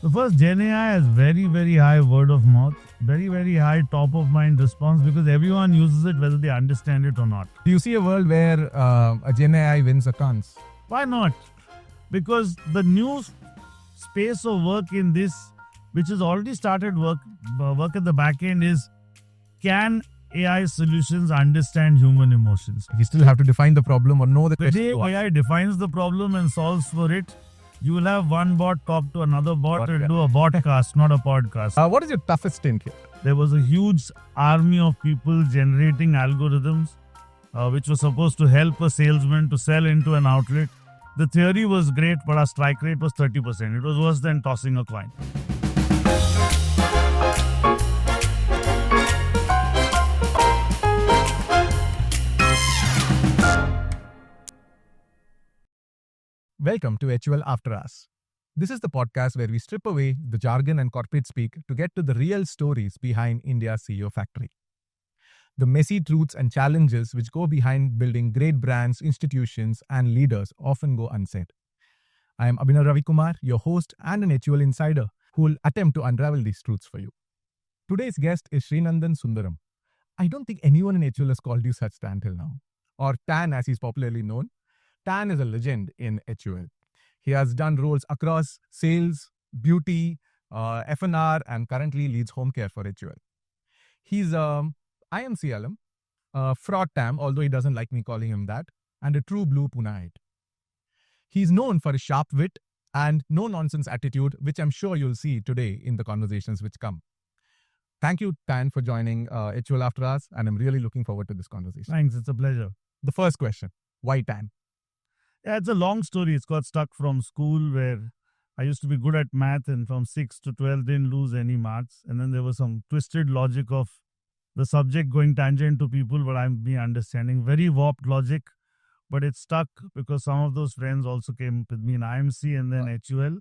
The first GenAI has very, very high word of mouth, very, very high top of mind response because everyone uses it whether they understand it or not. Do you see a world where a GenAI wins a Cannes? Why not? Because the new space of work in this, which has already started work at the back end, is can AI solutions understand human emotions? You still have to define the problem or know the The question. day to ask. AI defines the problem and solves for it, you will have one bot talk to another bot and Yeah. do a botcast, not a podcast. What is your toughest stint here? There was a huge army of people generating algorithms which was supposed to help a salesman to sell into an outlet. The theory was great, but our strike rate was 30%. It was worse than tossing a coin. Welcome to HUL After Hours. This is the podcast where we strip away the jargon and corporate speak to get to the real stories behind India's CEO factory. The messy truths and challenges which go behind building great brands, institutions, and leaders often go unsaid. I am Abhinav Ravikumar, your host and an HUL insider who will attempt to unravel these truths for you. Today's guest is Srinandan Sundaram. I don't think anyone in HUL has called you such Tan till now, or Tan as he's popularly known. Tan is a legend in HUL. He has done roles across sales, beauty, F&R, and currently leads home care for HUL. He's a IMC alum, a fraud tam, although he doesn't like me calling him that, and a true blue Punaite. He's known for his sharp wit and no-nonsense attitude, which I'm sure you'll see today in the conversations which come. Thank you, Tan, for joining HUL After Hours, and I'm really looking forward to this conversation. Thanks, it's a pleasure. The first question, why Tan? Yeah, it's a long story. It's got stuck from school where I used to be good at math and from 6 to 12 didn't lose any marks. And then there was some twisted logic of the subject going tangent to people, but I'm me understanding. Very warped logic, but it stuck because some of those friends also came with me in IMC and then HUL.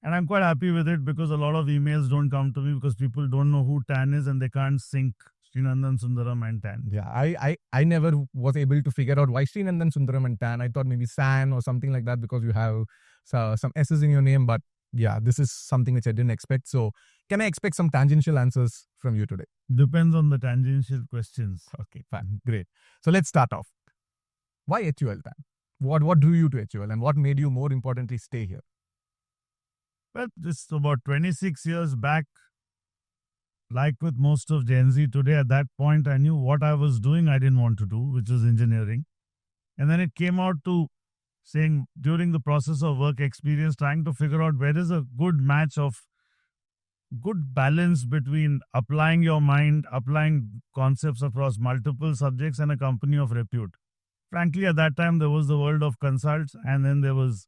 And I'm quite happy with it because a lot of emails don't come to me because people don't know who Tan is and they can't sync Srinandan Sundaram and Tan. Yeah, I never was able to figure out why Srinandan Sundaram and Tan. I thought maybe San or something like that because you have some S's in your name. But yeah, this is something which I didn't expect. So can I expect some tangential answers from you today? Depends on the tangential questions. Okay, fine. Great. So let's start off. Why HUL, Tan? What drew you to HUL and what made you, more importantly, stay here? Well, this is about 26 years back. Like with most of Gen Z today, at that point, I knew what I was doing I didn't want to do, which was engineering. And then it came out to saying during the process of work experience, trying to figure out where is a good match of good balance between applying your mind, applying concepts across multiple subjects and a company of repute. Frankly, at that time, there was the world of consults and then there was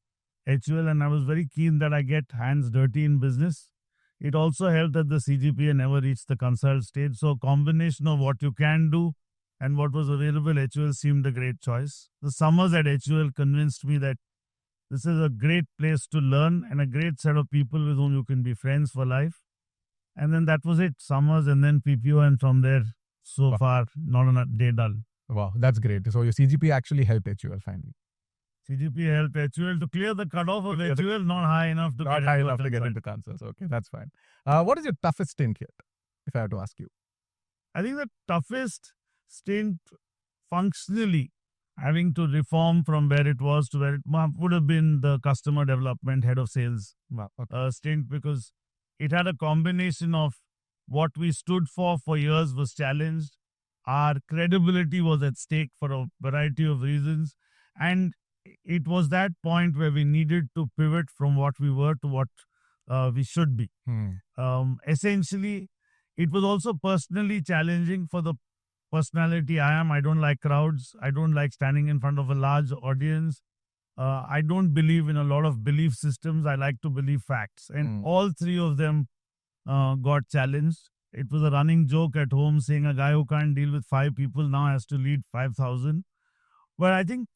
HUL, and I was very keen that I get hands dirty in business. It also helped that the CGPA never reached the consult stage. So a combination of what you can do and what was available, HUL seemed a great choice. The summers at HUL convinced me that this is a great place to learn and a great set of people with whom you can be friends for life. And then that was it, summers and then PPO, and from there, so far, not on a day dull. Wow, that's great. So your CGPA actually helped HUL finally. CGPA helped HUL to clear the cutoff of HUL, not high enough to Not get high into enough to get consult. into consults. Okay, that's fine. What is your toughest stint here, if I have to ask you? I think the toughest stint functionally having to reform from where it was to where it would have been the customer development head of sales Wow. Okay. stint, because it had a combination of what we stood for years was challenged. Our credibility was at stake for a variety of reasons. And it was that point where we needed to pivot from what we were to what we should be. Essentially, it was also personally challenging for the personality I am. I don't like crowds. I don't like standing in front of a large audience. I don't believe in a lot of belief systems. I like to believe facts. And all three of them got challenged. It was a running joke at home saying a guy who can't deal with 5 people now has to lead 5,000. But I think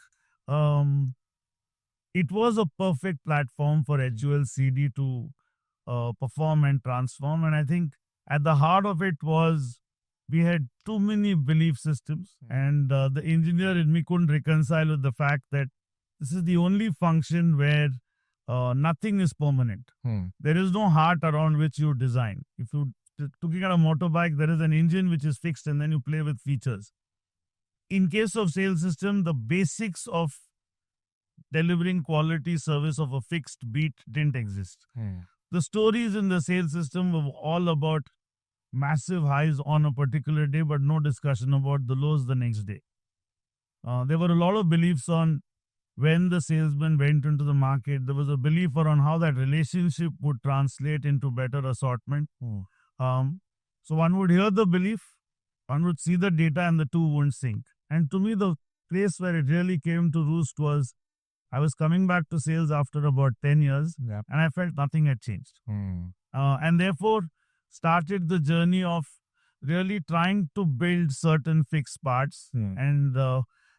it was a perfect platform for HUL CD to perform and transform. And I think at the heart of it was we had too many belief systems, and the engineer in me couldn't reconcile with the fact that this is the only function where nothing is permanent. There is no heart around which you design. If you looking at a motorbike, there is an engine which is fixed and then you play with features. In case of sales system, the basics of delivering quality service of a fixed beat didn't exist. The stories in the sales system were all about massive highs on a particular day, but no discussion about the lows the next day. There were a lot of beliefs on when the salesman went into the market. There was a belief around how that relationship would translate into better assortment. So one would hear the belief, one would see the data, and the two wouldn't sync. And to me, the place where it really came to roost was I was coming back to sales after about 10 years, and I felt nothing had changed. And therefore, started the journey of really trying to build certain fixed parts. And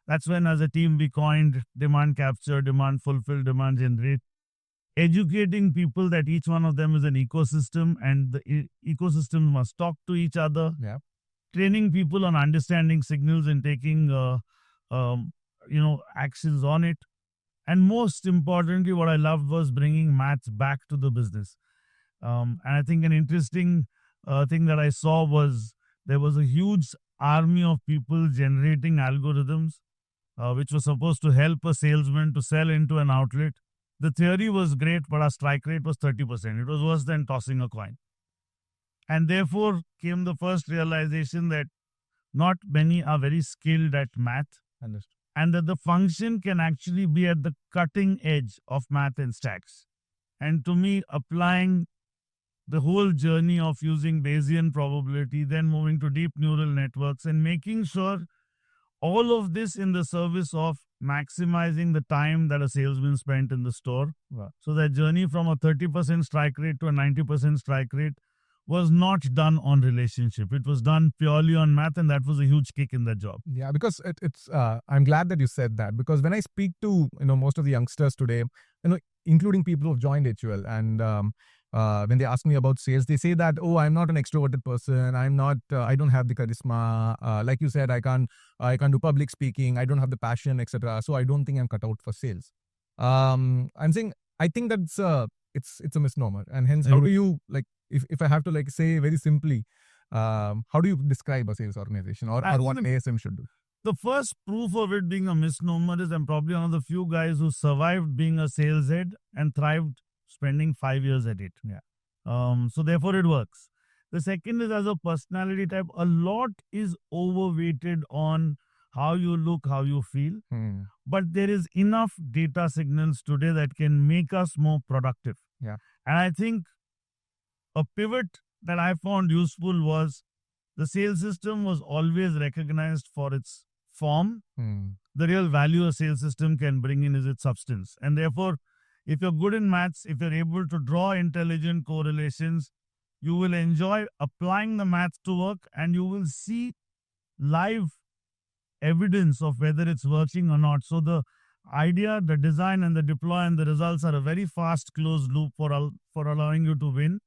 that's when, as a team, we coined demand capture, demand fulfill, demand generate, educating people that each one of them is an ecosystem and the ecosystem must talk to each other. Training people on understanding signals and taking, actions on it. And most importantly, what I loved was bringing maths back to the business. And I think an interesting thing that I saw was there was a huge army of people generating algorithms, which was supposed to help a salesman to sell into an outlet. The theory was great, but our strike rate was 30%. It was worse than tossing a coin. And therefore came the first realization that not many are very skilled at math. Understood. And that the function can actually be at the cutting edge of math and stacks. And to me, applying the whole journey of using Bayesian probability, then moving to deep neural networks and making sure all of this in the service of maximizing the time that a salesman spent in the store. So that journey from a 30% strike rate to a 90% strike rate was not done on relationship. It was done purely on math, and that was a huge kick in that job. Yeah, because it's. I'm glad that you said that, because when I speak to most of the youngsters today, including people who've joined HUL, and when they ask me about sales, they say that, oh, I'm not an extroverted person. I'm not. I don't have the charisma. Like you said, I can't do public speaking. I don't have the passion, etc. So I don't think I'm cut out for sales. I'm saying I think that's it's a misnomer, and hence how do you if I have to say very simply, how do you describe a sales organization or what ASM should do? The first proof of it being a misnomer is I'm probably one of the few guys who survived being a sales head and thrived spending 5 years at it. So therefore it works. The second is, as a personality type, a lot is overweighted on how you look, how you feel. But there is enough data signals today that can make us more productive. And I think a pivot that I found useful was the sales system was always recognized for its form. The real value a sales system can bring in is its substance. And therefore, if you're good in maths, if you're able to draw intelligent correlations, you will enjoy applying the maths to work, and you will see live evidence of whether it's working or not. So the idea, the design, and the deploy and the results are a very fast closed loop for allowing you to win.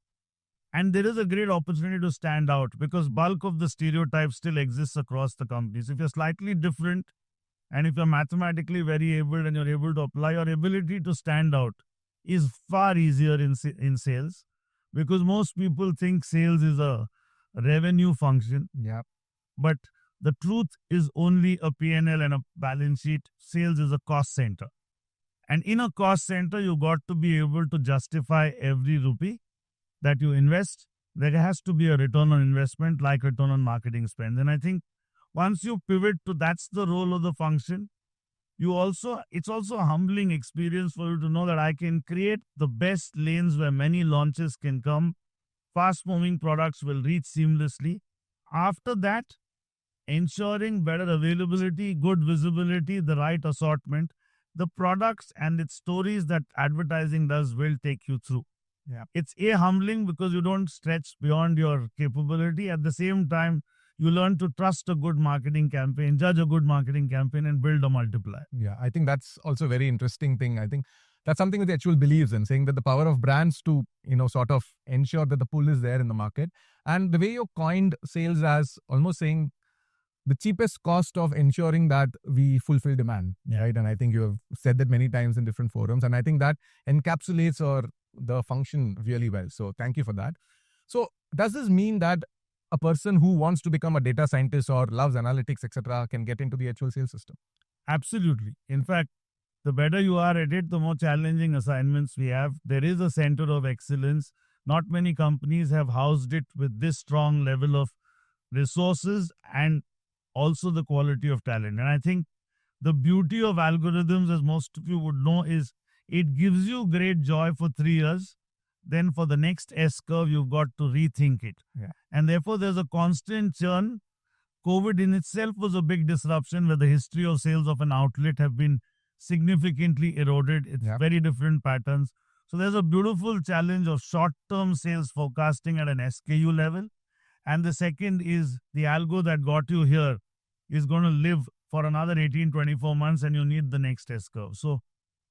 And there is a great opportunity to stand out because bulk of the stereotype still exists across the companies. If you're slightly different and if you're mathematically very able and you're able to apply, your ability to stand out is far easier in sales, because most people think sales is a revenue function. But the truth is only a P&L and a balance sheet. Sales is a cost center. And in a cost center, you got to be able to justify every rupee that you invest. There has to be a return on investment, like return on marketing spend. And I think once you pivot to that's the role of the function, it's also a humbling experience for you to know that I can create the best lanes where many launches can come. Fast moving products will reach seamlessly. After that, ensuring better availability, good visibility, the right assortment, the products and its stories that advertising does will take you through. It's humbling because you don't stretch beyond your capability. At the same time, you learn to trust a good marketing campaign, judge a good marketing campaign, and build a multiplier. I think that's also a very interesting thing. I think that's something that HUL believes in, saying that the power of brands to, sort of ensure that the pull is there in the market. And the way you coined sales as almost saying the cheapest cost of ensuring that we fulfill demand, right? And I think you have said that many times in different forums, and I think that encapsulates the function really well. So thank you for that. So does this mean that a person who wants to become a data scientist or loves analytics, etc., can get into the HUL sales system? Absolutely. In fact, the better you are at it, the more challenging assignments we have. There is a center of excellence. Not many companies have housed it with this strong level of resources and also the quality of talent. And I think the beauty of algorithms, as most of you would know, is it gives you great joy for 3 years. Then for the next S curve, you've got to rethink it. Yeah. And therefore, there's a constant churn. COVID in itself was a big disruption where the history of sales of an outlet have been significantly eroded. It's very different patterns. So there's a beautiful challenge of short-term sales forecasting at an SKU level. And the second is the algo that got you here is going to live for another 18, 24 months and you need the next S curve. So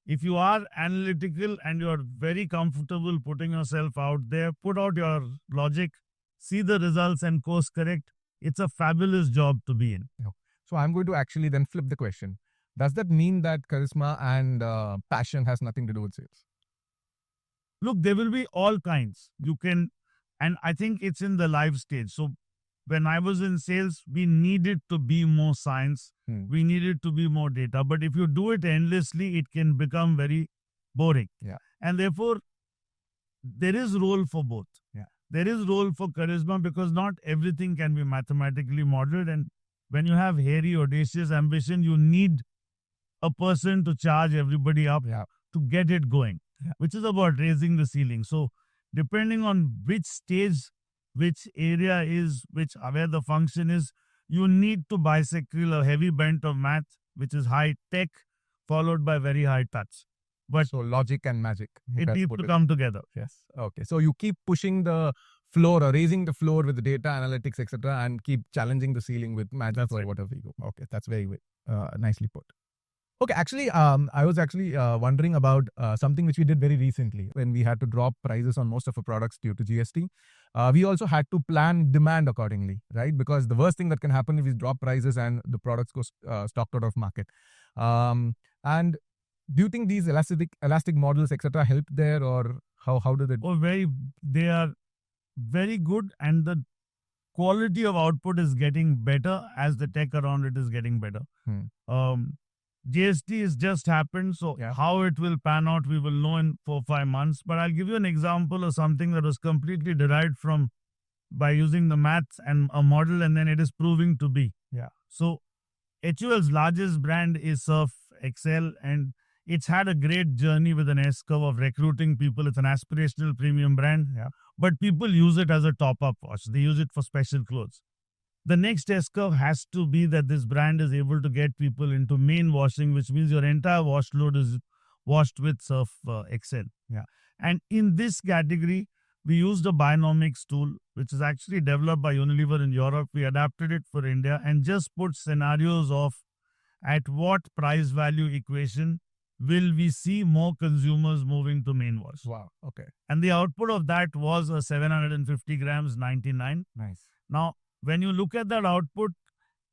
if you are analytical and you're very comfortable putting yourself out there, put out your logic, see the results and course correct. It's a fabulous job to be in. So I'm going to actually then flip the question. Does that mean that charisma and passion has nothing to do with sales? Look, there will be all kinds. You can, and I think it's in the live stage. So when I was in sales, we needed to be more science. We needed to be more data. But if you do it endlessly, it can become very boring. Yeah. And therefore, there is role for both. Yeah. There is role for charisma because not everything can be mathematically modeled. And when you have hairy, audacious ambition, you need a person to charge everybody up to get it going, which is about raising the ceiling. So depending on which stage, which area is, where the function is, you need to bicycle a heavy bent of math, which is high tech, followed by very high touch. But so logic and magic. It needs to come together. Yes. Okay. So you keep pushing the floor or raising the floor with the data analytics, etc., and keep challenging the ceiling with magic or whatever you go. Okay, that's very nicely put. Okay, actually, I was actually wondering about something which we did very recently when we had to drop prices on most of our products due to GST. We also had to plan demand accordingly, right? Because the worst thing that can happen if we drop prices and the products go stocked out of market. And do you think these elastic models, etc., helped there, or how did it? Oh, they are very good, and the quality of output is getting better as the tech around it is getting better. GST has just happened, so how it will pan out, we will know in 4-5 months. But I'll give you an example of something that was completely derived from by using the maths and a model, and then it is proving to be. So HUL's largest brand is Surf Excel, and it's had a great journey with an S-curve of recruiting people. It's an aspirational premium brand, but people use it as a top-up wash. They use it for special clothes. The next S-curve has to be that this brand is able to get people into main washing, which means your entire wash load is washed with Surf Excel. And in this category, we used a Bionomics tool, which is actually developed by Unilever in Europe. We adapted it for India and just put scenarios of at what price value equation will we see more consumers moving to main wash. Wow. Okay. And the output of that was a 750 grams 99. Nice. Now, when you look at that output,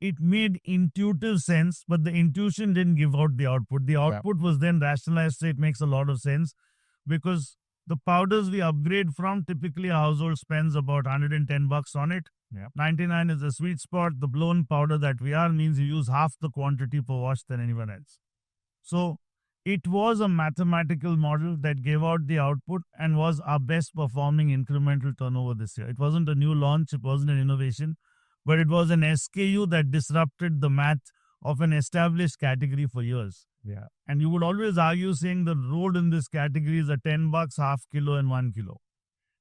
it made intuitive sense, but the intuition didn't give out the output. The output was then rationalized, so it makes a lot of sense because the powders we upgrade from, typically a household spends about $110 on it. 99 is the sweet spot. The blown powder that we are means you use half the quantity per wash than anyone else. So it was a mathematical model that gave out the output and was our best performing incremental turnover this year. It wasn't a new launch, it wasn't an innovation, but it was an SKU that disrupted the math of an established category for years. And you would always argue saying the road in this category is a $10, half kilo and 1 kilo.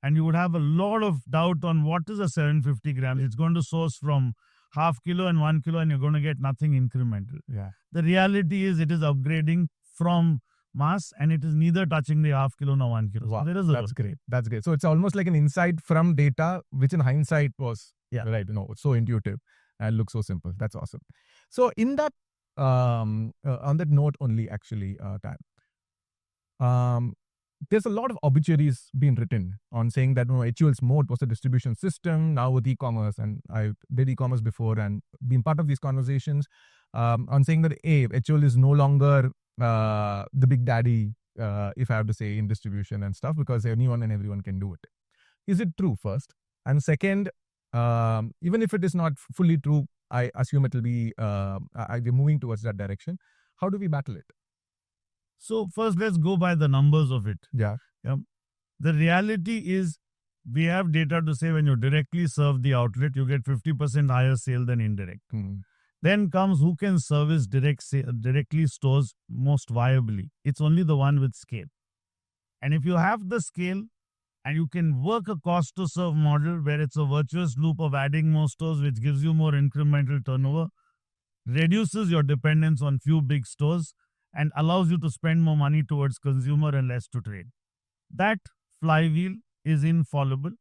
And you would have a lot of doubt on what is a 750 grams. It's going to source from half kilo and 1 kilo and you're going to get nothing incremental. The reality is it is upgrading from mass and it is neither touching the half kilo nor 1 kilo. Wow, So that's great. That's great. So it's almost like an insight from data, which in hindsight was right. So intuitive and looks so simple. That's awesome. So in that, on that note only, actually, there's a lot of obituaries being written on saying that HUL's moat was a distribution system. Now with e-commerce, and I did e-commerce before and been part of these conversations on saying that HUL is no longer the big daddy, if I have to say, in distribution and stuff, because anyone and everyone can do it. Is it true, first? And second, even if it is not fully true, I assume it will be, we're moving towards that direction. How do we battle it? So first, let's go by the numbers of it. Yeah. The reality is we have data to say when you directly serve the outlet, you get 50% higher sale than indirect. Then comes who can service directly stores most viably. It's only the one with scale. And if you have the scale and you can work a cost to serve model where it's a virtuous loop of adding more stores, which gives you more incremental turnover, reduces your dependence on few big stores, and allows you to spend more money towards consumer and less to trade. That flywheel is infallible.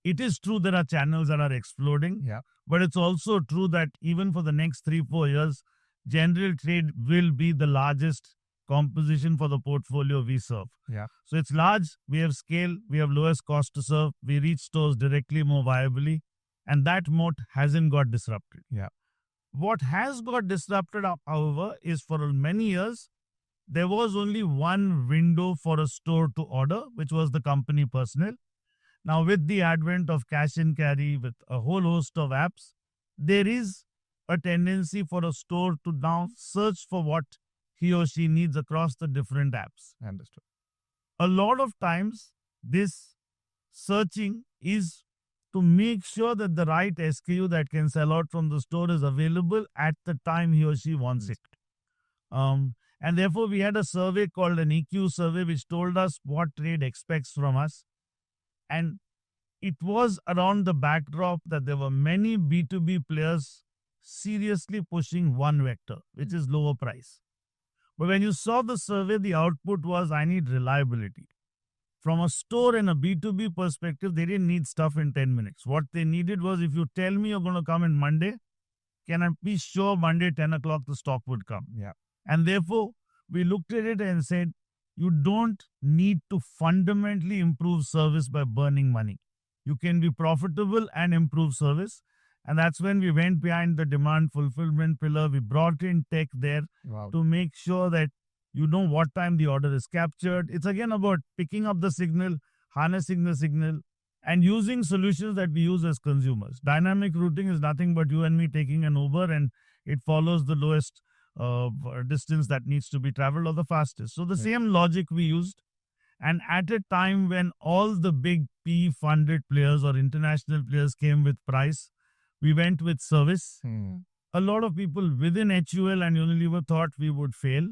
It is true there are channels that are exploding, but it's also true that even for the next 3-4 years, general trade will be the largest composition for the portfolio we serve. So it's large, we have scale, we have lowest cost to serve, we reach stores directly more viably, and that moat hasn't got disrupted. What has got disrupted, however, is for many years, there was only one window for a store to order, which was the company personnel. Now, with the advent of cash and carry, with a whole host of apps, there is a tendency for a store to now search for what he or she needs across the different apps. Understood. A lot of times, this searching is to make sure that the right SKU that can sell out from the store is available at the time he or she wants it. And therefore, we had a survey called an EQ survey, which told us what trade expects from us. And it was around the backdrop that there were many B2B players seriously pushing one vector, which is lower price. But when you saw the survey, the output was, I need reliability. From a store and a B2B perspective, they didn't need stuff in 10 minutes. What they needed was, if you tell me you're going to come in Monday, can I be sure Monday 10 o'clock the stock would come? And therefore, we looked at it and said, you don't need to fundamentally improve service by burning money. You can be profitable and improve service. And that's when we went behind the demand fulfillment pillar. We brought in tech there to make sure that you know what time the order is captured. It's again about picking up the signal, harnessing the signal, and using solutions that we use as consumers. Dynamic routing is nothing but you and me taking an Uber, and it follows the lowest distance that needs to be traveled or the fastest. So the same logic we used. And at a time when all the big PE-funded players or international players came with price, we went with service. A lot of people within HUL and Unilever thought we would fail.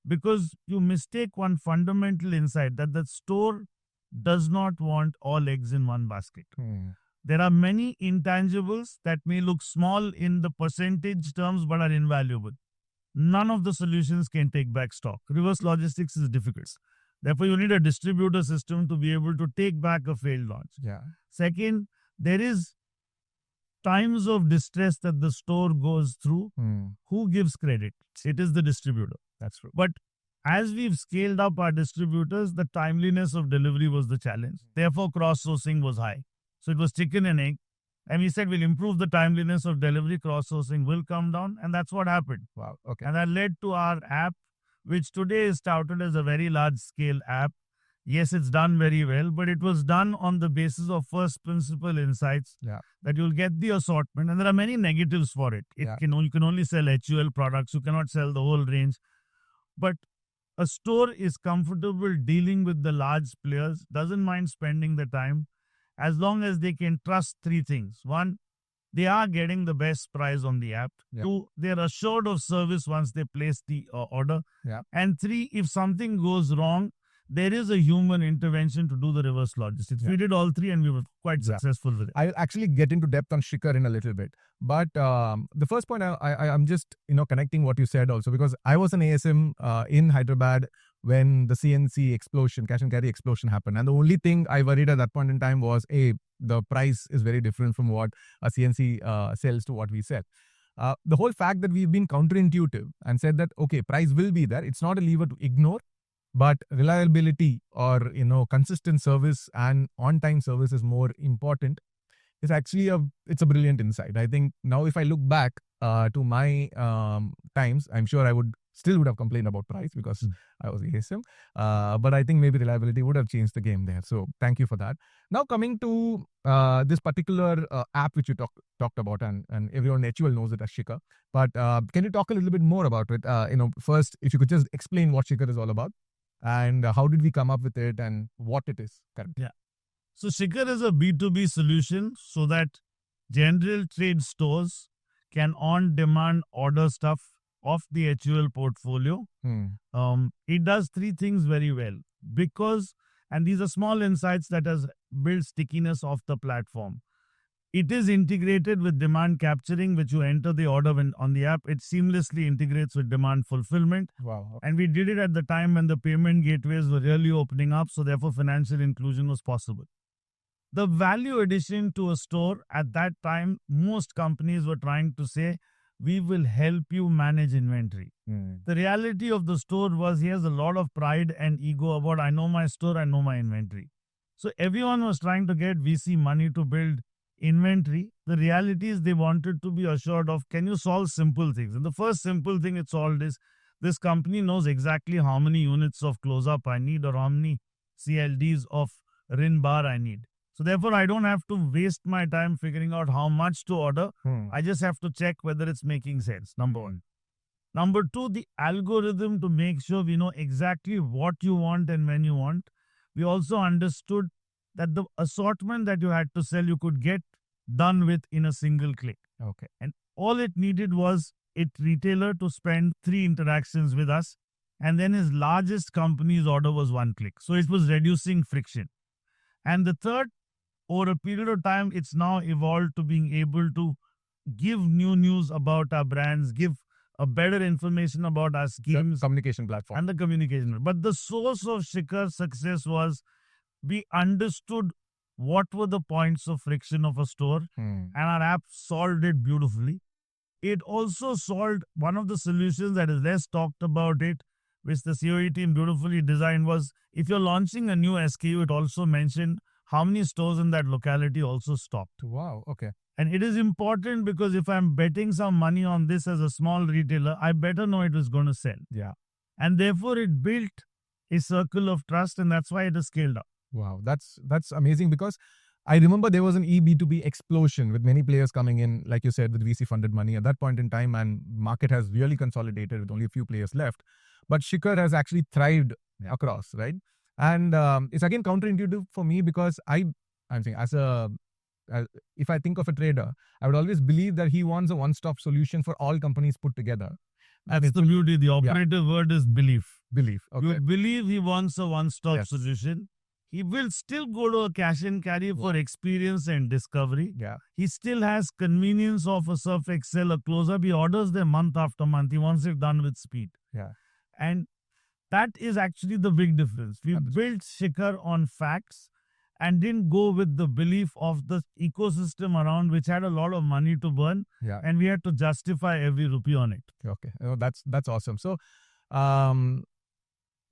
Because you mistake one fundamental insight that the store does not want all eggs in one basket. There are many intangibles that may look small in the percentage terms but are invaluable. None of the solutions can take back stock. Reverse logistics is difficult. Therefore, you need a distributor system to be able to take back a failed launch. Second, there is times of distress that the store goes through. Who gives credit? It is the distributor. That's true. But as we've scaled up our distributors, the timeliness of delivery was the challenge. Therefore, cross-sourcing was high. So it was chicken and egg. And we said we'll improve the timeliness of delivery, cross-sourcing will come down. And that's what happened. Wow. Okay. And that led to our app, which today is touted as a very large-scale app. Yes, it's done very well, but it was done on the basis of first principle insights that you'll get the assortment. And there are many negatives for it. You can only sell HUL products. You cannot sell the whole range. But a store is comfortable dealing with the large players, doesn't mind spending the time, as long as they can trust three things. One, they are getting the best price on the app. Two, they're assured of service once they place the order. And three, if something goes wrong, there is a human intervention to do the reverse logistics. We did all three and we were quite successful with it. I'll actually get into depth on Shikhar in a little bit. But the first point, I'm just connecting what you said also, because I was an ASM in Hyderabad when the CNC explosion, cash and carry explosion happened. And the only thing I worried at that point in time was, the price is very different from what a CNC sells to what we sell. The whole fact that we've been counterintuitive and said that, okay, price will be there. It's not a lever to ignore. but reliability or consistent service and on-time service is more important. It's a brilliant insight. I think now if I look back to my times, I'm sure I would have complained about price because I was ASM. But I think maybe reliability would have changed the game there. So thank you for that. Now coming to this particular app which you talked about, and everyone at HUL knows it as Shikhar. But can you talk a little bit more about it? First, if you could just explain what Shikhar is all about, and how did we come up with it, and what it is currently. Yeah. So Shikhar is a B2B solution so that general trade stores can on-demand order stuff off the HUL portfolio. It does three things very well because, and these are small insights that has built stickiness of the platform. It is integrated with demand capturing, which you enter the order on the app. It seamlessly integrates with demand fulfillment. Wow. And we did it at the time when the payment gateways were really opening up. So therefore, financial inclusion was possible. The value addition to a store at that time, most companies were trying to say, we will help you manage inventory. The reality of the store was he has a lot of pride and ego about, I know my store, I know my inventory. So everyone was trying to get VC money to build inventory. The reality is they wanted to be assured of, can you solve simple things? And the first simple thing it solved is this company knows exactly how many units of close-up I need or how many CLDs of RIN bar I need. So therefore, I don't have to waste my time figuring out how much to order. I just have to check whether it's making sense, number one. Number two, the algorithm to make sure we know exactly what you want and when you want. We also understood that the assortment that you had to sell, you could get done with in a single click. Okay. And all it needed was a retailer to spend 3 interactions with us. And then his largest company's order was 1 click. So it was reducing friction. And the third, over a period of time, it's now evolved to being able to give new news about our brands, give a better information about our schemes. The communication platform. And the communication. But the source of Shikhar's success was we understood what were the points of friction of a store, and our app solved it beautifully. It also solved one of the solutions that is less talked about it, which the COE team beautifully designed, was if you're launching a new SKU, it also mentioned how many stores in that locality also stopped. Wow, okay. And it is important because if I'm betting some money on this as a small retailer, I better know it is going to sell. Yeah. And therefore, it built a circle of trust, and that's why it has scaled up. Wow, that's amazing, because I remember there was an eB2B explosion with many players coming in, like you said, with VC funded money at that point in time, and market has really consolidated with only a few players left. But Shikhar has actually thrived across, right? And it's again counterintuitive for me, because I'm saying if I think of a trader, I would always believe that he wants a one-stop solution for all companies put together. That's the beauty. The operative word is belief. Belief. Okay. You believe he wants a one-stop Yes. solution. He will still go to a cash and carry for experience and discovery. Yeah. He still has convenience of a Surf Excel, a close-up. He orders them month after month. He wants it done with speed. Yeah. And that is actually the big difference. We built Shikhar on facts and didn't go with the belief of the ecosystem around, which had a lot of money to burn. Yeah. And we had to justify every rupee on it. Okay. That's awesome. So,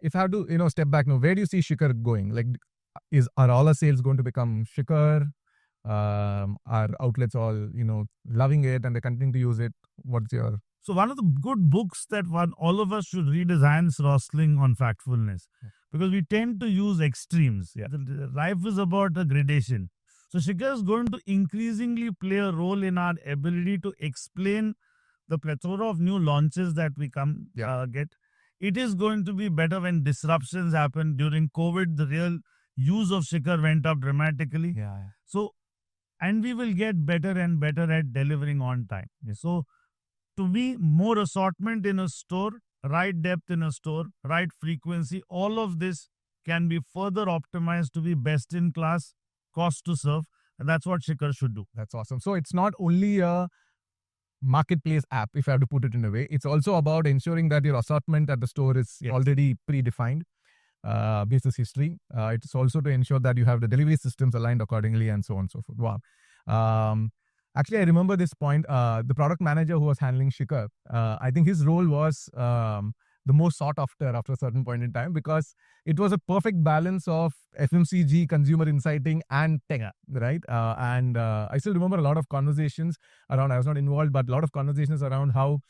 if I have to, step back now, where do you see Shikhar going? Like, are all our sales going to become Shikhar? Are outlets all, loving it and they continue to use it? What's your... So one of the good books that all of us should read is Hans Rosling on Factfulness, because we tend to use extremes. Yeah. Life is about a gradation. So Shikhar is going to increasingly play a role in our ability to explain the plethora of new launches that we get. It is going to be better when disruptions happen. During COVID, the real use of Shikhar went up dramatically. Yeah. So, and we will get better and better at delivering on time. So, to me, more assortment in a store, right depth in a store, right frequency, all of this can be further optimized to be best in class, cost to serve. And that's what Shikhar should do. That's awesome. So it's not only a marketplace app, if I have to put it in a way, it's also about ensuring that your assortment at the store is already predefined, basis history. It's also to ensure that you have the delivery systems aligned accordingly, and so on and so forth. Wow. Actually, I remember this point. The product manager who was handling Shikhar, I think his role was the most sought after a certain point in time, because it was a perfect balance of FMCG, consumer inciting, and tech, Yeah. right? And I still remember a lot of conversations around, I was not involved, but a lot of conversations around how,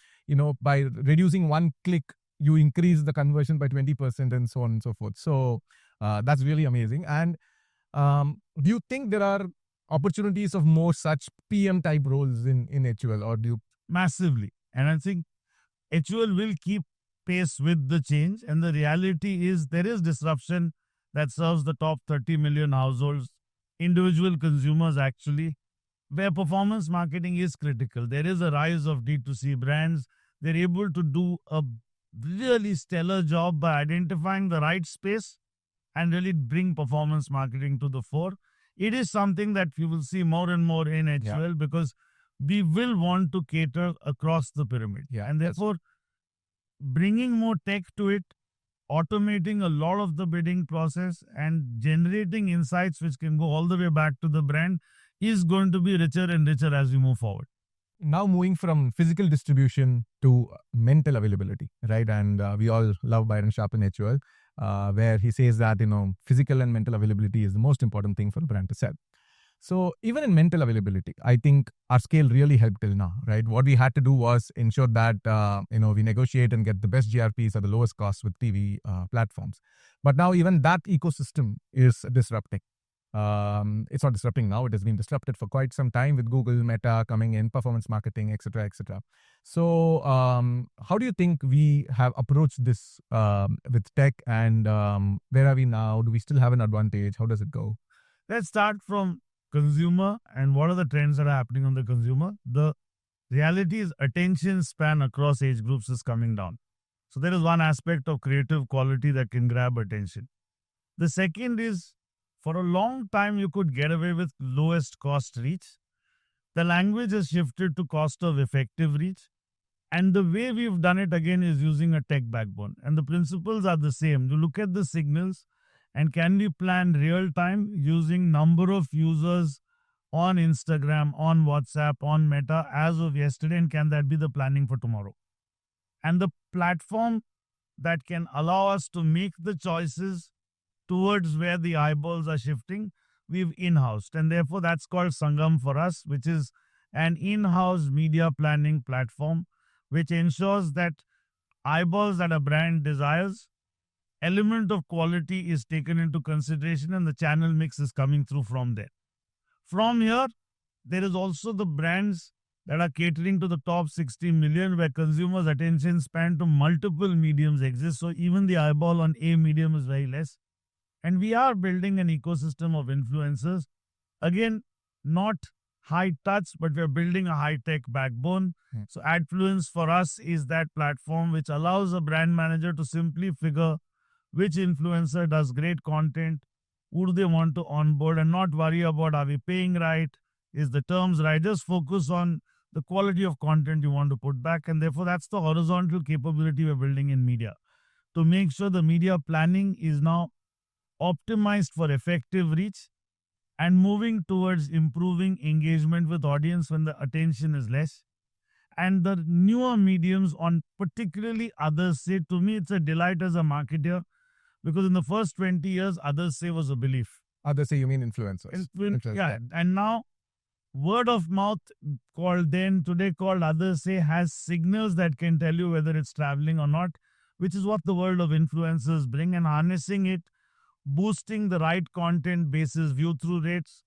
by reducing one click, you increase the conversion by 20% and so on and so forth. So that's really amazing. And do you think there are opportunities of more such PM type roles in HUL, or do you? Massively. And I think HUL will keep pace with the change. And the reality is there is disruption that serves the top 30 million households, individual consumers actually, where performance marketing is critical. There is a rise of D2C brands. They're able to do a really stellar job by identifying the right space and really bring performance marketing to the fore. It is something that we will see more and more in HUL because we will want to cater across the pyramid. Yeah, and therefore, bringing more tech to it, automating a lot of the bidding process, and generating insights which can go all the way back to the brand is going to be richer and richer as we move forward. Now moving from physical distribution to mental availability, right? And we all love Byron Sharp in HUL, where he says that physical and mental availability is the most important thing for a brand to sell. So even in mental availability, I think our scale really helped till now, right? What we had to do was ensure that we negotiate and get the best GRPs at the lowest cost with TV platforms. But now even that ecosystem is disrupting. It's not disrupting now; it has been disrupted for quite some time with Google, Meta coming in, performance marketing, etc., etc. So, how do you think we have approached this with tech, and where are we now? Do we still have an advantage? How does it go? Let's start from consumer and what are the trends that are happening on the consumer. The reality is attention span across age groups is coming down. So there is one aspect of creative quality that can grab attention. The second is for a long time you could get away with lowest cost reach. The language has shifted to cost of effective reach. And the way we've done it again is using a tech backbone. And the principles are the same. You look at the signals and can we plan real time using number of users on Instagram, on WhatsApp, on Meta as of yesterday, and can that be the planning for tomorrow? And the platform that can allow us to make the choices towards where the eyeballs are shifting, we've in-housed. And therefore, that's called Sangam for us, which is an in-house media planning platform, which ensures that eyeballs that a brand desires, element of quality is taken into consideration and the channel mix is coming through from there. From here, there is also the brands that are catering to the top 60 million where consumers' attention span to multiple mediums exist. So even the eyeball on a medium is very less. And we are building an ecosystem of influencers. Again, not high touch, but we're building a high tech backbone. So Adfluence for us is that platform which allows a brand manager to simply figure which influencer does great content, who do they want to onboard, and not worry about are we paying right, is the terms right. Just focus on the quality of content you want to put back. And therefore, that's the horizontal capability we're building in media to make sure the media planning is now optimized for effective reach and moving towards improving engagement with audience when the attention is less. And the newer mediums on particularly others say, to me, it's a delight as a marketer because in the first 20 years, others say was a belief. Others say you mean influencers. Yeah. And now word of mouth today called others say has signals that can tell you whether it's traveling or not, which is what the world of influencers bring, and harnessing it, boosting the right content basis, view through rates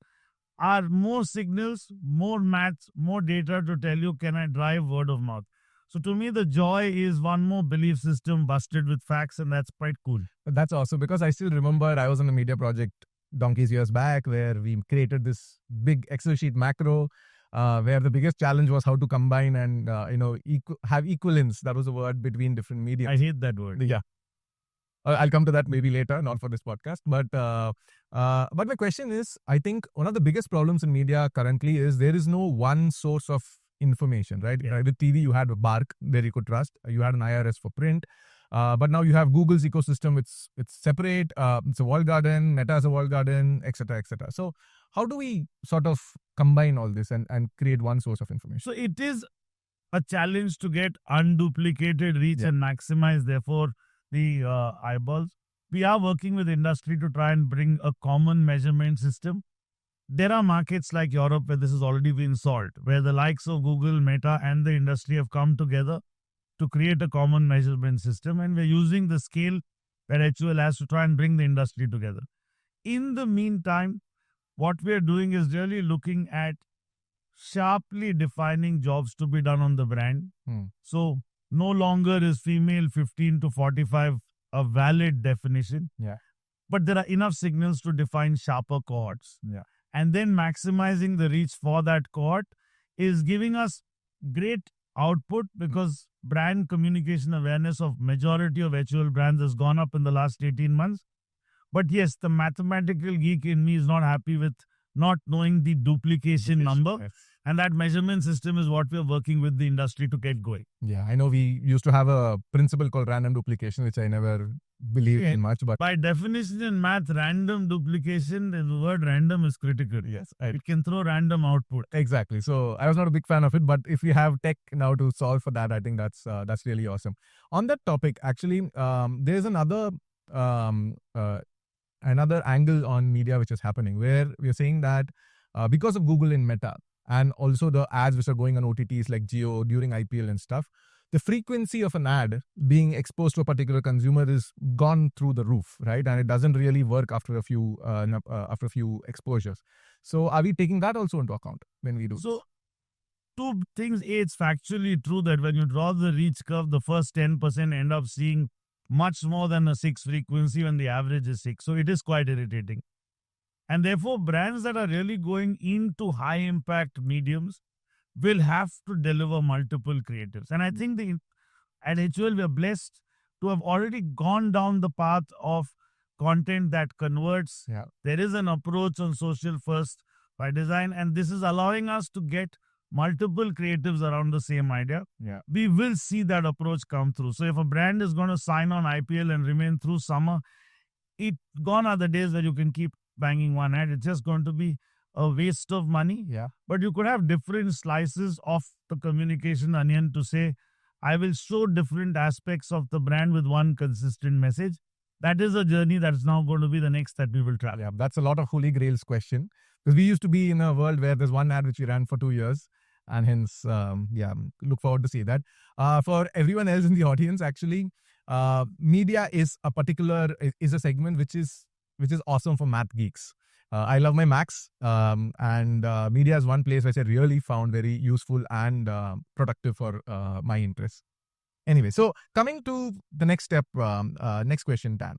are more signals, more maths, more data to tell you, can I drive word of mouth? So to me, the joy is one more belief system busted with facts, and that's quite cool. That's awesome because I still remember I was on a media project donkeys years back where we created this big Excel sheet macro where the biggest challenge was how to combine and have equivalence. That was a word between different media. I hate that word. Yeah. I'll come to that maybe later, not for this podcast. But my question is, I think one of the biggest problems in media currently is there is no one source of information, right? Yeah. With TV, you had a Bark where you could trust. You had an IRS for print. But now you have Google's ecosystem. It's separate. It's a walled garden. Meta is a walled garden, etc., etc. So how do we sort of combine all this and create one source of information? So it is a challenge to get unduplicated reach Yeah. and maximize, therefore, the eyeballs. We are working with industry to try and bring a common measurement system. There are markets like Europe where this has already been solved, where the likes of Google, Meta, and the industry have come together to create a common measurement system. And we're using the scale that HUL has to try and bring the industry together. In the meantime, what we're doing is really looking at sharply defining jobs to be done on the brand. So no longer is female 15 to 45 a valid definition. Yeah. But there are enough signals to define sharper cohorts. Yeah. And then maximizing the reach for that cohort is giving us great output because brand communication awareness of majority of HUL brands has gone up in the last 18 months. But yes, the mathematical geek in me is not happy with not knowing the duplication number. Yes. And that measurement system is what we're working with the industry to get going. Yeah, I know we used to have a principle called random duplication, which I never believed in much, but By definition in math, random duplication, the word random is critical. yes, It can throw random output. exactly. So I was not a big fan of it, but if we have tech now to solve for that, I think that's really awesome. On that topic, actually, there's um, uh, another angle on media which is happening where we're saying that because of Google and Meta and also the ads which are going on OTTs like Geo during IPL and stuff, the frequency of an ad being exposed to a particular consumer is gone through the roof, right? And it doesn't really work after a few exposures. So are we taking that also into account when we do? So, two things. A, it's factually true that when you draw the reach curve, the first 10% end up seeing much more than a 6 frequency when the average is 6. So it is quite irritating. And therefore, brands that are really going into high impact mediums will have to deliver multiple creatives. And I think at HUL, we are blessed to have already gone down the path of content that converts. Yeah. There is an approach on social first by design, and this is allowing us to get multiple creatives around the same idea. Yeah. We will see that approach come through. So if a brand is going to sign on IPL and remain through summer, gone are the days where you can keep banging one ad. It's just going to be a waste of money. Yeah. But you could have different slices of the communication onion to say, I will show different aspects of the brand with one consistent message. That is a journey that's now going to be the next that we will travel. Yeah, that's a lot of holy grails question. Because we used to be in a world where there's one ad which we ran for 2 years. And hence, look forward to see that. For everyone else in the audience, actually, media is a segment which is awesome for math geeks. I love my maths, and media is one place which I really found very useful and productive for my interests. Anyway, so coming to the next step, next question, Dan.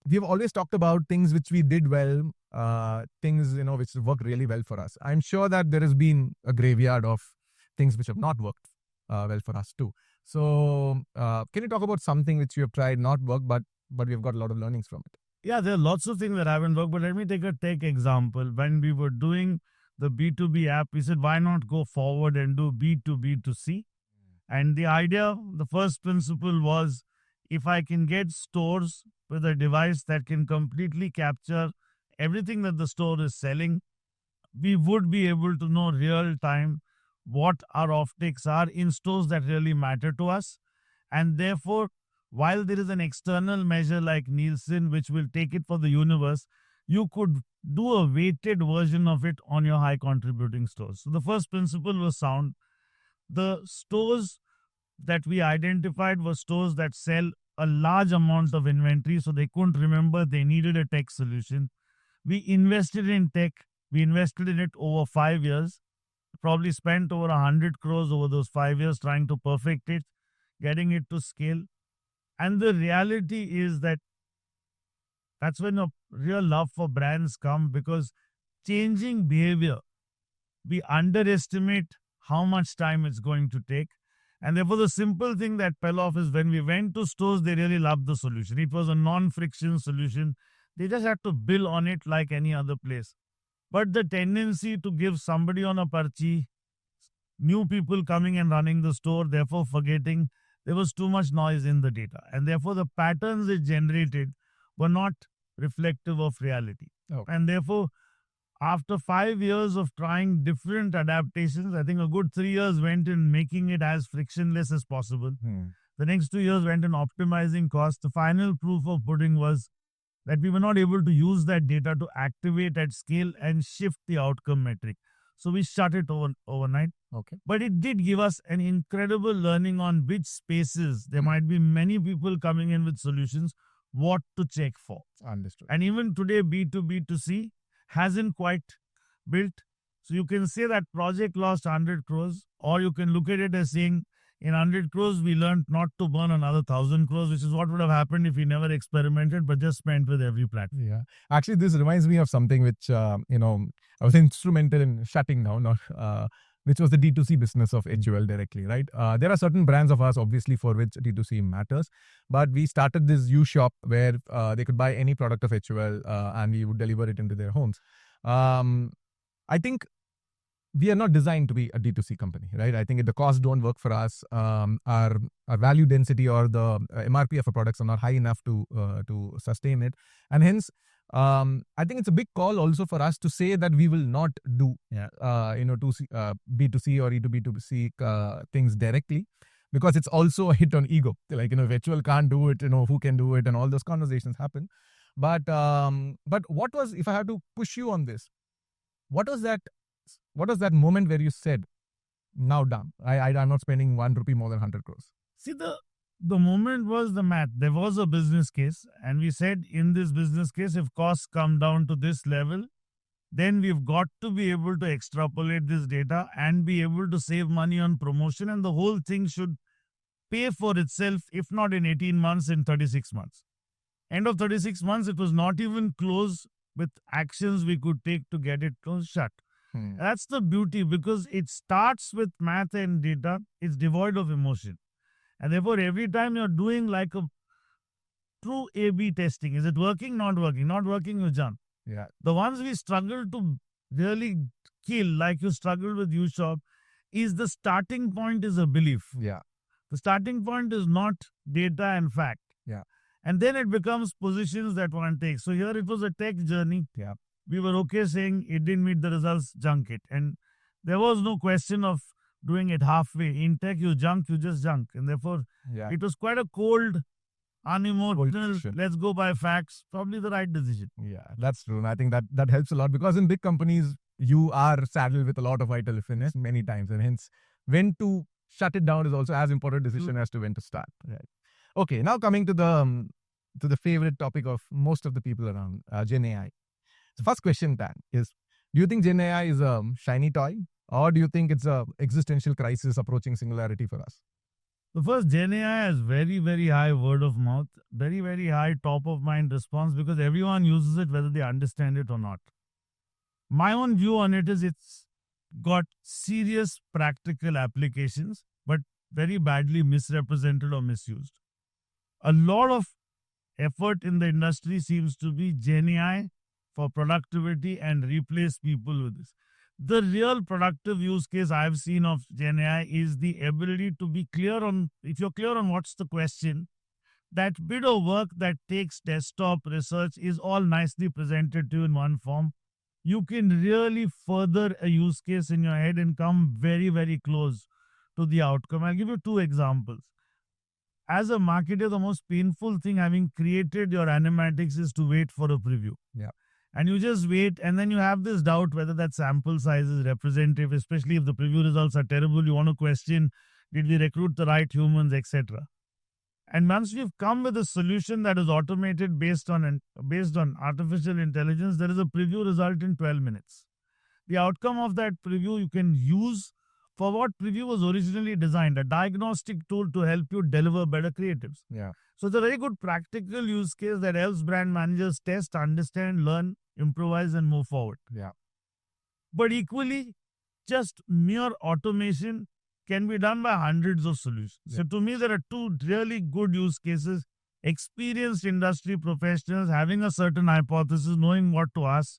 We've always talked about things which we did well, things which worked really well for us. I'm sure that there has been a graveyard of things which have not worked well for us too. So, can you talk about something which you have tried not work, but we've got a lot of learnings from it? Yeah, there are lots of things that haven't worked, but let me take a tech example. When we were doing the B2B app, we said, why not go forward and do B2B2C? And the idea, the first principle was, if I can get stores with a device that can completely capture everything that the store is selling, we would be able to know real time what our offtakes are in stores that really matter to us. And therefore, while there is an external measure like Nielsen, which will take it for the universe, you could do a weighted version of it on your high contributing stores. So the first principle was sound. The stores that we identified were stores that sell a large amount of inventory, so they couldn't remember they needed a tech solution. We invested in tech. We invested in it over 5 years, probably spent over 100 crores over those 5 years trying to perfect it, getting it to scale. And the reality is that that's when a real love for brands come, because changing behavior, we underestimate how much time it's going to take. And therefore, the simple thing that fell off is when we went to stores, they really loved the solution. It was a non-friction solution. They just had to bill on it like any other place. But the tendency to give somebody on a parchi, new people coming and running the store, therefore forgetting, there was too much noise in the data. And therefore, the patterns it generated were not reflective of reality. Okay. And therefore, After 5 years of trying different adaptations, I think a good 3 years went in making it as frictionless as possible. The next 2 years went in optimizing costs. The final proof of pudding was that we were not able to use that data to activate at scale and shift the outcome metric. So we shut it overnight. Okay. But it did give us an incredible learning on which spaces there might be many people coming in with solutions, what to check for. Understood. And even today, B2B2C hasn't quite built. So you can say that project lost 100 crores, or you can look at it as saying, in 100 crores, we learned not to burn another 1,000 crores, which is what would have happened if we never experimented, but just spent with every platform. Yeah. Actually, this reminds me of something which, I was instrumental in shutting down, which was the D2C business of HUL directly, right? There are certain brands of ours, obviously, for which D2C matters. But we started this U-shop where they could buy any product of HUL and we would deliver it into their homes. I think we are not designed to be a D2C company, right? I think the costs don't work for us. Our value density or the MRP of our products are not high enough to sustain it. And hence, I think it's a big call also for us to say that we will not do, B2C or E2B2C things directly, because it's also a hit on ego. Like, if HUL can't do it, who can do it, and all those conversations happen. But what was, if I had to push you on this, what was that moment where you said, now done, I'm not spending 1 rupee more than 100 crores? See, the moment was the math. There was a business case, and we said in this business case, if costs come down to this level, then we've got to be able to extrapolate this data and be able to save money on promotion, and the whole thing should pay for itself, if not in 18 months, in 36 months. End of 36 months, it was not even close with actions we could take to get it closed shut. That's the beauty, because it starts with math and data. It's devoid of emotion. And therefore, every time you're doing like a true A-B testing, is it working, not working? Not working, you jump. Yeah. The ones we struggle to really kill, like you struggled with U-Shop, is the starting point is a belief. Yeah. The starting point is not data and fact. Yeah. And then it becomes positions that one takes. So here it was a tech journey. Yeah. We were okay saying it didn't meet the results, junk it. And there was no question of doing it halfway. In tech, you just junk. And therefore, it was quite a cold, unemotional, let's go by facts, probably the right decision. Yeah, that's true. And I think that helps a lot, because in big companies, you are saddled with a lot of vital fitness many times. And hence, when to shut it down is also as important a decision as to when to start. Right. Okay, now coming to the favorite topic of most of the people around, GenAI. The first question, Dan, is, do you think GenAI is a shiny toy, or do you think it's a existential crisis approaching singularity for us? The first, GenAI has very, very high word of mouth, very, very high top of mind response, because everyone uses it whether they understand it or not. My own view on it is it's got serious practical applications, but very badly misrepresented or misused. A lot of effort in the industry seems to be GenAI for productivity and replace people with this. The real productive use case I've seen of GenAI is the ability to be clear on, if you're clear on what's the question, that bit of work that takes desktop research is all nicely presented to you in one form. You can really further a use case in your head and come very, very close to the outcome. I'll give you 2 examples. As a marketer, the most painful thing having created your animatics is to wait for a preview. Yeah. And you just wait, and then you have this doubt whether that sample size is representative, especially if the preview results are terrible. You want to question, did we recruit the right humans, etc. And once we've come with a solution that is automated based on artificial intelligence, there is a preview result in 12 minutes. The outcome of that preview you can use for what preview was originally designed, a diagnostic tool to help you deliver better creatives. Yeah. So it's a very good practical use case that helps brand managers test, understand, learn, improvise, and move forward. Yeah. But equally, just mere automation can be done by hundreds of solutions. Yeah. So to me, there are 2 really good use cases. Experienced industry professionals having a certain hypothesis, knowing what to ask,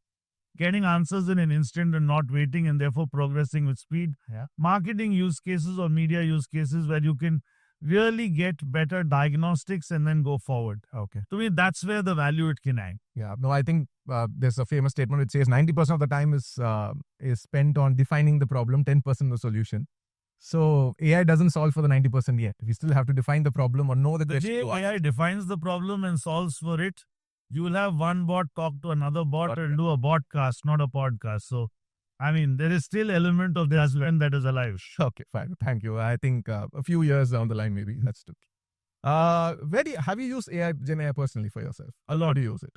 getting answers in an instant and not waiting, and therefore progressing with speed. Yeah. Marketing use cases or media use cases where you can really get better diagnostics and then go forward. Okay. To me, that's where the value it can add. Yeah. No, I think there's a famous statement which says 90% of the time is spent on defining the problem, 10% the solution. So AI doesn't solve for the 90% yet. We still have to define the problem or know the The question day to ask. AI defines the problem and solves for it, you will have one bot talk to another bot and do a botcast, not a podcast. So, I mean, there is still element of the husband that is alive. Okay, fine. Thank you. I think a few years down the line, maybe that's true. Have you used AI, Gen AI personally for yourself? A lot. How do you use it?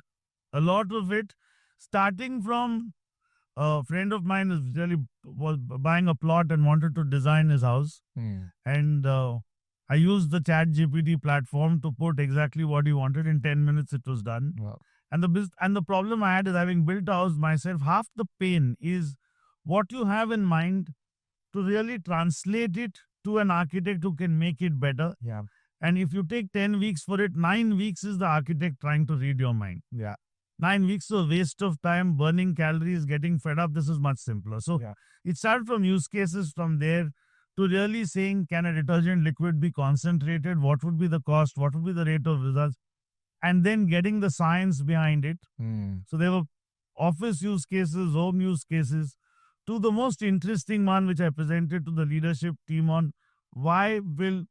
A lot of it, starting from a friend of mine is really was buying a plot and wanted to design his house. And I used the Chat GPT platform to put exactly what he wanted. In 10 minutes, it was done. Wow. And the problem I had is, having built a house myself, half the pain is what you have in mind to really translate it to an architect who can make it better. Yeah. And if you take 10 weeks for it, 9 weeks is the architect trying to read your mind. Yeah. 9 weeks of waste of time, burning calories, getting fed up. This is much simpler. So Yeah. it started from use cases from there to really saying, can a detergent liquid be concentrated? What would be the cost? What would be the rate of results? And then getting the science behind it. So there were office use cases, home use cases, to the most interesting one, which I presented to the leadership team on why will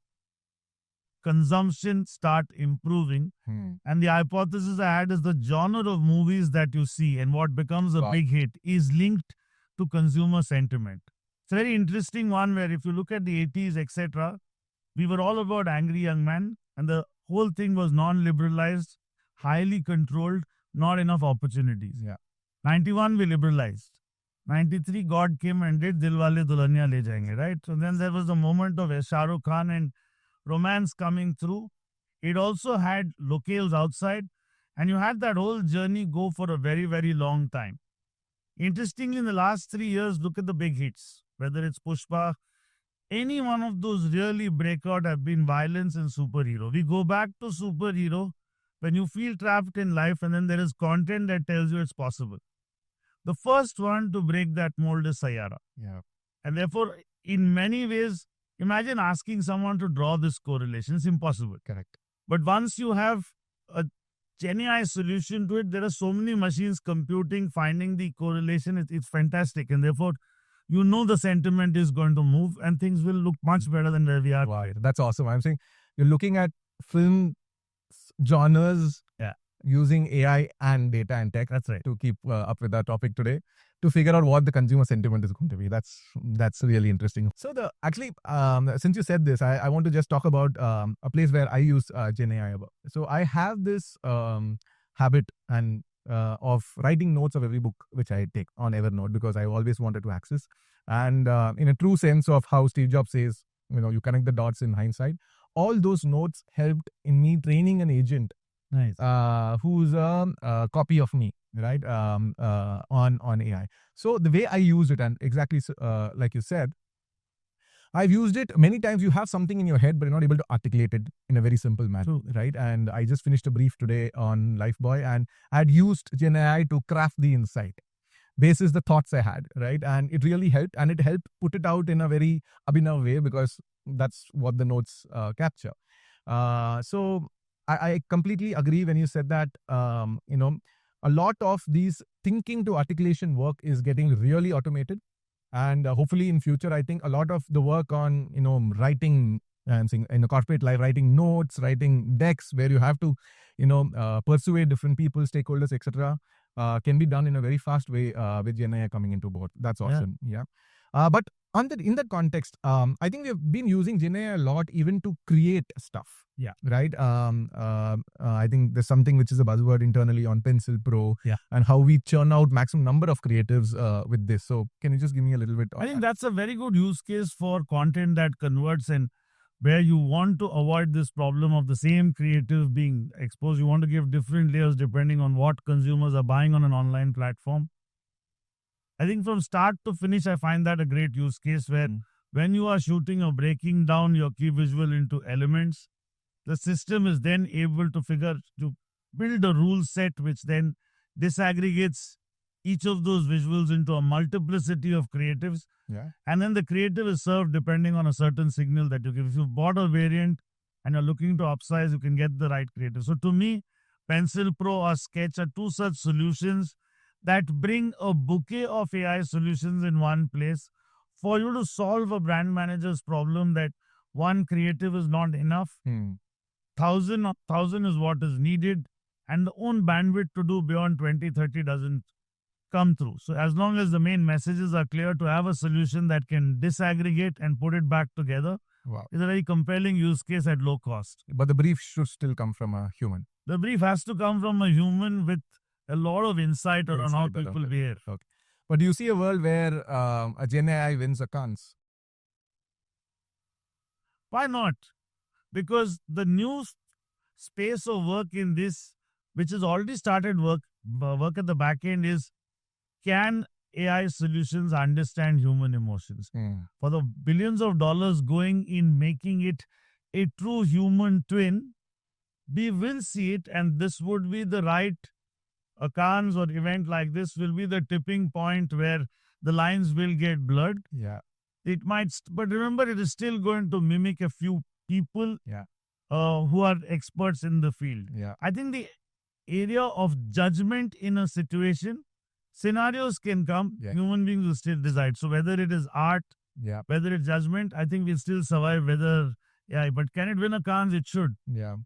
consumption start improving. And the hypothesis I had is the genre of movies that you see and what becomes a Wow. big hit is linked to consumer sentiment. It's a very interesting one where if you look at the 80s, etc., we were all about angry young men, and the whole thing was non-liberalized, highly controlled, not enough opportunities. Yeah. 91, we liberalized. 93, God came and did Dilwale Dulhania Le Jayenge, right? So then there was the moment of Shah Rukh Khan and romance coming through. It also had locales outside, and you had that whole journey go for a very, very long time. Interestingly, in the last 3 years, look at the big hits, whether it's Pushpa, any one of those really breakout have been violence and superhero. We go back to superhero when you feel trapped in life, and then there is content that tells you it's possible. The first one to break that mold is Sayara. Yeah. And therefore, in many ways, imagine asking someone to draw this correlation. It's impossible. Correct. But once you have a GenAI solution to it, there are so many machines computing, finding the correlation. It's fantastic. And therefore, you know the sentiment is going to move and things will look much better than where we are. Wow, that's awesome. I'm saying you're looking at film genres using AI and data and tech. That's right. To keep up with our topic today, to figure out what the consumer sentiment is going to be. That's really interesting. So since you said this, I want to just talk about a place where I use GenAI. So I have this habit and of writing notes of every book which I take on Evernote, because I always wanted to access. And in a true sense of how Steve Jobs says, you connect the dots in hindsight, all those notes helped in me training an agent. Nice. Who's a copy of me, right? On AI. So the way I use it, and exactly like you said, I've used it many times. You have something in your head, but you're not able to articulate it in a very simple manner, True. right? And I just finished a brief today on Lifeboy, and I had used GenAI to craft the insight basis the thoughts I had, right? And it really helped, and it helped put it out in a very Abhinav way, because that's what the notes capture. So I completely agree when you said that, a lot of these thinking to articulation work is getting really automated. And hopefully in future, I think a lot of the work on, writing and in a corporate life, writing notes, writing decks where you have to, persuade different people, stakeholders, etc., can be done in a very fast way with GenAI coming into board. That's awesome. Yeah. But in that context, I think we've been using GenAI a lot even to create stuff. Yeah. Right. I think there's something which is a buzzword internally on Pencil Pro. Yeah. And how we churn out maximum number of creatives with this. So can you just give me a little bit? I think that's a very good use case for content that converts, and where you want to avoid this problem of the same creative being exposed. You want to give different layers depending on what consumers are buying on an online platform. I think from start to finish, I find that a great use case where when you are shooting or breaking down your key visual into elements, the system is then able to build a rule set which then disaggregates each of those visuals into a multiplicity of creatives. Yeah. And then the creative is served depending on a certain signal that you give. If you've bought a variant and you're looking to upsize, you can get the right creative. So to me, Pencil Pro or Sketch are two such solutions that bring a bouquet of AI solutions in one place for you to solve a brand manager's problem that one creative is not enough. Thousand is what is needed, and the own bandwidth to do beyond 2030 doesn't come through. So as long as the main messages are clear, to have a solution that can disaggregate and put it back together Wow. is a very compelling use case at low cost. But the brief should still come from a human. The brief has to come from a human with a lot of insight on how people behave. Okay. But do you see a world where a GenAI wins a Cannes? Why not? Because the new space of work in this, which has already started work at the back end, is can AI solutions understand human emotions? For the billions of dollars going in making it a true human twin, we will see it, and this would be the right Cannes or event like this will be the tipping point where the lines will get blurred. Yeah. It might, but remember, it is still going to mimic a few people who are experts in the field. Yeah. I think the area of judgment in a situation, scenarios can come, human beings will still decide. So whether it is art, whether it's judgment, I think we'll still survive. But can it win a Cannes? It should. Yeah.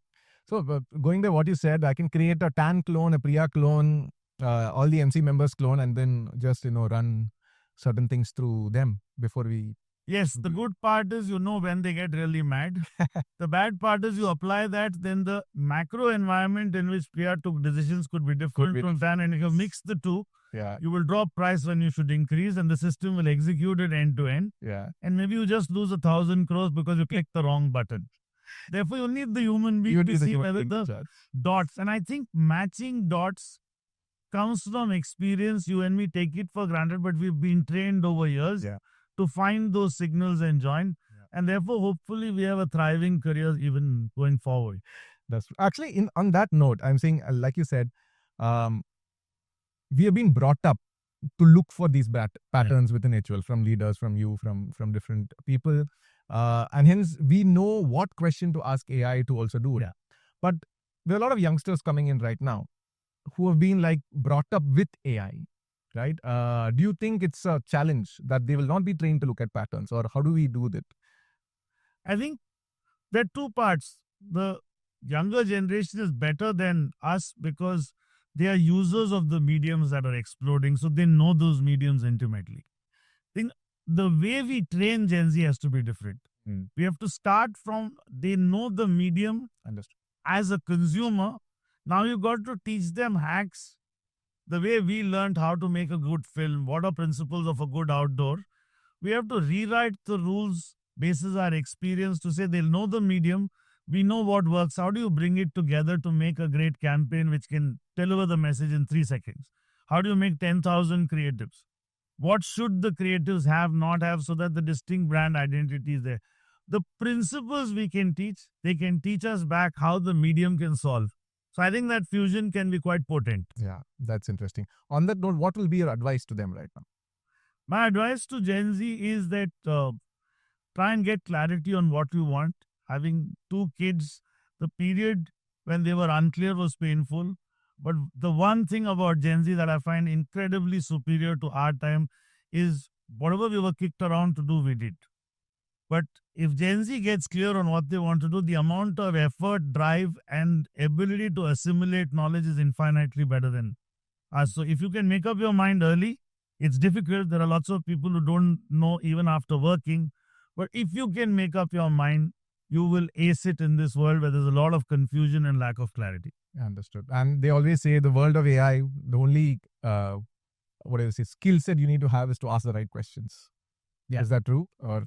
So going by what you said, I can create a Tan clone, a Priya clone, all the MC members clone, and then just run certain things through them before we. Yes, the good part is when they get really mad. The bad part is you apply that, then the macro environment in which Priya took decisions could be different from Tan, and if you mix the two, you will drop price when you should increase, and the system will execute it end to end. Yeah. And maybe you just lose 1,000 crores because you clicked the wrong button. Therefore, you need the human being to see whether the dots. And I think matching dots comes from experience. You and me take it for granted, but we've been trained over years to find those signals and join. And therefore, hopefully, we have a thriving career even going forward. That's actually on that note, I'm saying, like you said, we have been brought up to look for these patterns within HUL from leaders, from you, from different people. And hence, we know what question to ask AI to also do it. But there are a lot of youngsters coming in right now who have been brought up with AI, right? Do you think it's a challenge that they will not be trained to look at patterns, or how do we do that? I think there are two parts. The younger generation is better than us because they are users of the mediums that are exploding, so they know those mediums intimately. I think the way we train Gen Z has to be different. We have to start from, they know the medium as a consumer. Now you got to teach them hacks. The way we learned how to make a good film, what are principles of a good outdoor. We have to rewrite the rules basis our experience to say they'll know the medium. We know what works. How do you bring it together to make a great campaign which can deliver the message in 3 seconds? How do you make 10,000 creatives? What should the creatives have, not have, so that the distinct brand identity is there? The principles we can teach, they can teach us back how the medium can solve. So I think that fusion can be quite potent. Yeah, that's interesting. On that note, what will be your advice to them right now? My advice to Gen Z is that try and get clarity on what you want. Having 2 kids, the period when they were unclear was painful. But the one thing about Gen Z that I find incredibly superior to our time is whatever we were kicked around to do, we did. But if Gen Z gets clear on what they want to do, the amount of effort, drive, and ability to assimilate knowledge is infinitely better than us. So if you can make up your mind early, it's difficult. There are lots of people who don't know even after working. But if you can make up your mind, you will ace it in this world where there's a lot of confusion and lack of clarity. Understood. And they always say the world of AI, the only skill set you need to have is to ask the right questions. Is that true? Or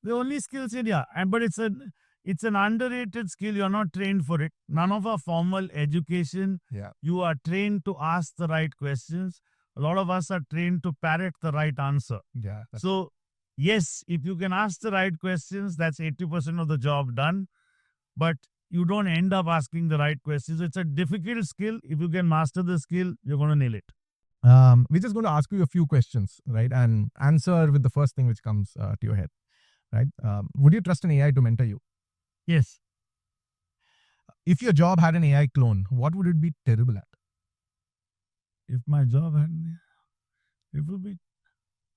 the only skill set, but it's an underrated skill. You're not trained for it. None of our formal education, you are trained to ask the right questions. A lot of us are trained to parrot the right answer. So yes, if you can ask the right questions, that's 80% of the job done. But you don't end up asking the right questions. It's a difficult skill. If you can master the skill, you're going to nail it. We're just going to ask you a few questions, right? And answer with the first thing which comes to your head, right? Would you trust an AI to mentor you? Yes. If your job had an AI clone, what would it be terrible at? If my job had, it would be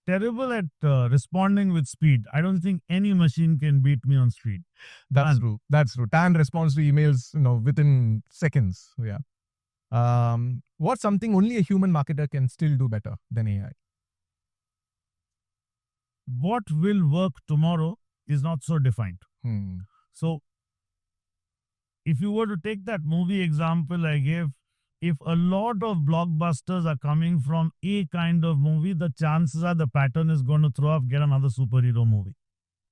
terrible at responding with speed. I don't think any machine can beat me on speed. That's true. That's true. Tan responds to emails, within seconds. Yeah. What's something only a human marketer can still do better than AI? What will work tomorrow is not so defined. So, if you were to take that movie example I gave, if a lot of blockbusters are coming from a kind of movie, the chances are the pattern is going to throw off, get another superhero movie.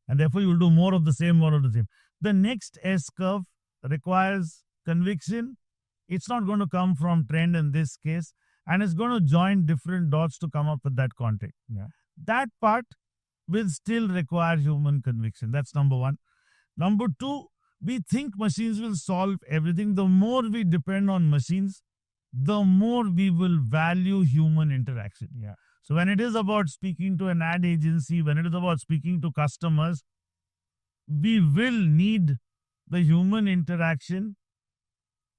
And therefore, you will do more of the same, more of the same. The next S curve requires conviction. It's not going to come from trend in this case, and it's going to join different dots to come up with that content. Yeah. That part will still require human conviction. That's number one. Number two, we think machines will solve everything. The more we depend on machines, the more we will value human interaction. Yeah. So when it is about speaking to an ad agency, when it is about speaking to customers, we will need the human interaction,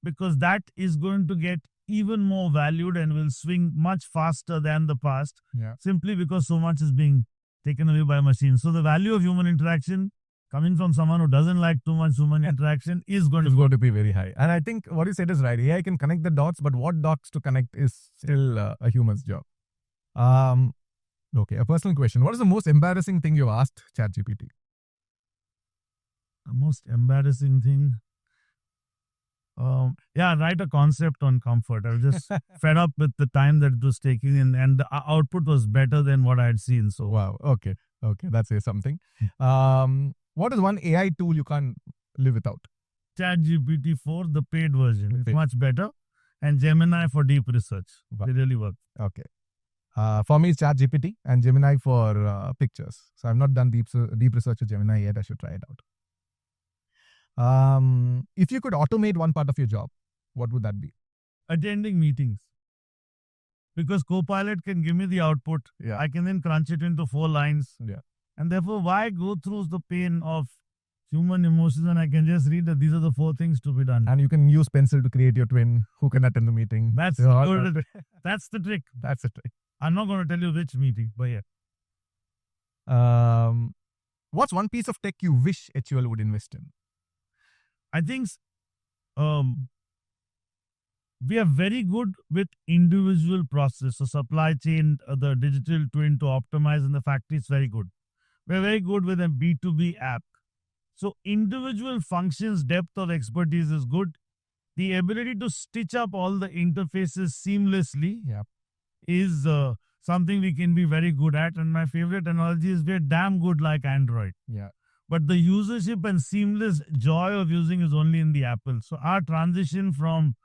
because that is going to get even more valued and will swing much faster than the past, simply because so much is being taken away by machines. So the value of human interaction coming from someone who doesn't like too much human interaction is going to be very high. And I think what you said is right. AI can connect the dots, but what dots to connect is still a human's job. Okay, a personal question. What is the most embarrassing thing you've asked ChatGPT? The most embarrassing thing? Write a concept on comfort. I was just fed up with the time that it was taking, and the output was better than what I had seen. So wow, okay, that says something. What is one AI tool you can't live without? ChatGPT-4, the paid version. It's much better. And Gemini for deep research. Wow. They really work. Okay. For me, it's ChatGPT and Gemini for pictures. So I've not done deep research with Gemini yet. I should try it out. If you could automate one part of your job, what would that be? Attending meetings. Because Copilot can give me the output. Yeah. I can then crunch it into 4 lines. Yeah. And therefore, why go through the pain of human emotions when I can just read that these are the 4 things to be done? And you can use pencil to create your twin who can attend the meeting. That's good. That's the trick. That's the trick. I'm not going to tell you which meeting, but yeah. What's one piece of tech you wish HUL would invest in? I think we are very good with individual process. So supply chain, the digital twin to optimize in the factory is very good. We're very good with a B2B app. So individual functions, depth of expertise is good. The ability to stitch up all the interfaces seamlessly is something we can be very good at. And my favorite analogy is we're damn good like Android. Yeah. But the usership and seamless joy of using is only in the Apple. So our transition from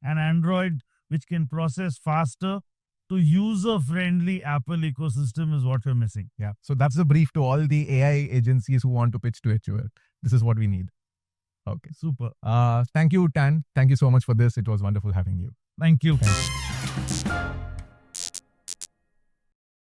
an Android, which can process faster, to user-friendly Apple ecosystem is what we're missing. Yeah. So that's the brief to all the AI agencies who want to pitch to HUL. This is what we need. Okay. Super. Thank you, Tan. Thank you so much for this. It was wonderful having you. Thank you. Thank you.